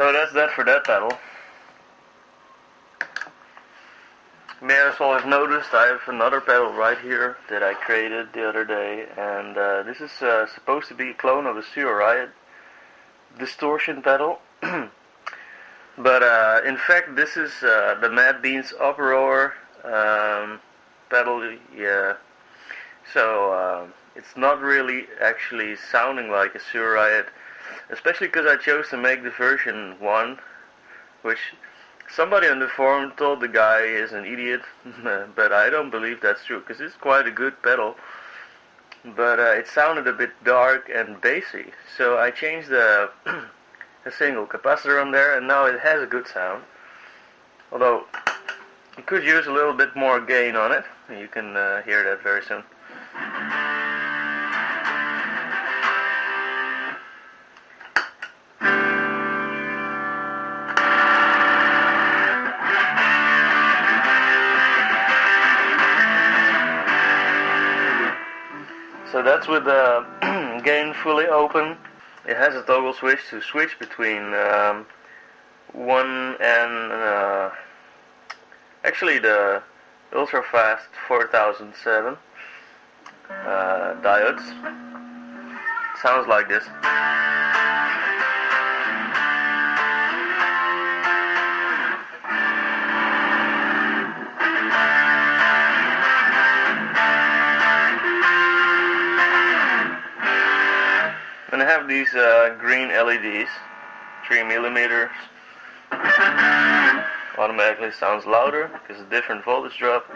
So that's that for that pedal. You may as well have noticed I have another pedal right here that I created the other day, and this is supposed to be a clone of a Suhr Riot distortion pedal. But in fact this is the Madbean's uproar pedal, yeah. So it's not really actually sounding like a Suhr Riot, especially because I chose to make the version 1, which somebody on the forum told the guy is an idiot, but I don't believe that's true, because it's quite a good pedal, but it sounded a bit dark and bassy, so I changed a single capacitor on there, and now it has a good sound, although you could use a little bit more gain on it. You can hear that very soon. So that's with the gain fully open. It has a toggle switch to switch between 1 and actually the ultra fast 4007 diodes. Sounds like this. And I have these green LEDs, 3mm. Automatically sounds louder because a different voltage drop.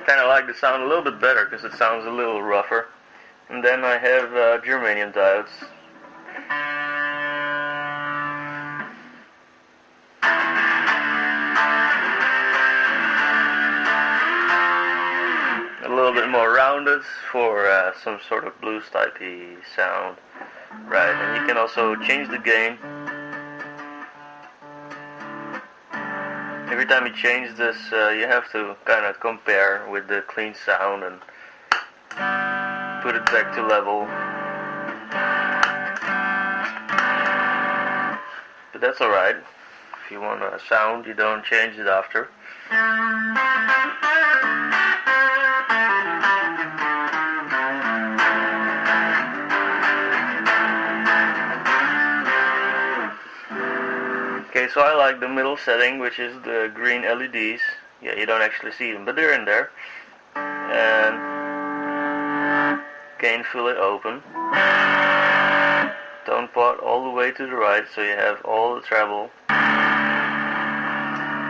Kinda like the sound a little bit better because it sounds a little rougher. And then I have germanium diodes. A little bit more rounded for some sort of blues typey sound. Right, and you can also change the gain. Every time you change this, you have to kind of compare with the clean sound and put it back to level. But that's alright. If you want a sound, you don't change it after. Okay, so I like the middle setting, which is the green LEDs. Yeah, you don't actually see them, but they're in there. And gain fully open. Tone pot all the way to the right, so you have all the treble.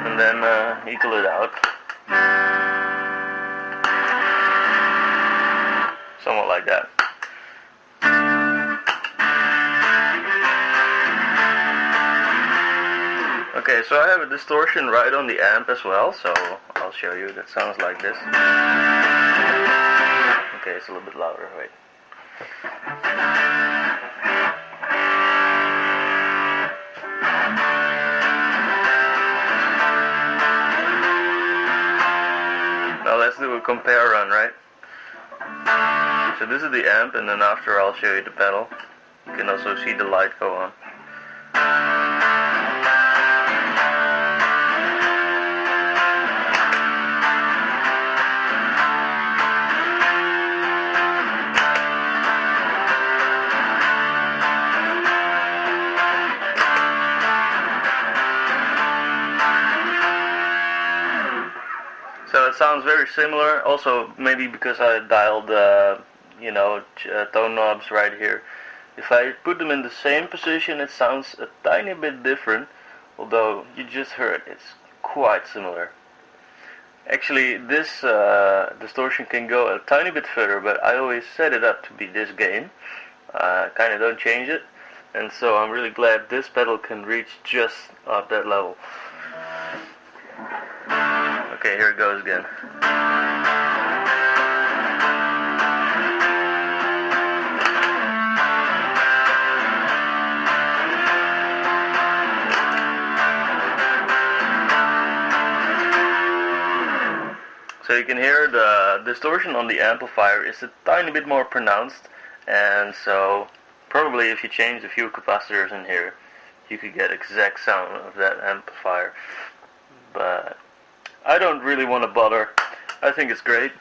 And then equal it out. Somewhat like that. Okay, so I have a distortion right on the amp as well, so I'll show you. That sounds like this. Okay, it's a little bit louder, wait. Now let's do a compare run, right? So this is the amp, and then after I'll show you the pedal. You can also see the light go on. So it sounds very similar, also maybe because I dialed tone knobs right here. If I put them in the same position, it sounds a tiny bit different, although you just heard it's quite similar. Actually, this distortion can go a tiny bit further, but I always set it up to be this gain. Kinda don't change it, and so I'm really glad this pedal can reach just up that level. Okay, here it goes again. So So you can hear the distortion on the amplifier is a tiny bit more pronounced, and so probably if you change a few capacitors in here, you could get exact sound of that amplifier. But I don't really want to bother. I think it's great.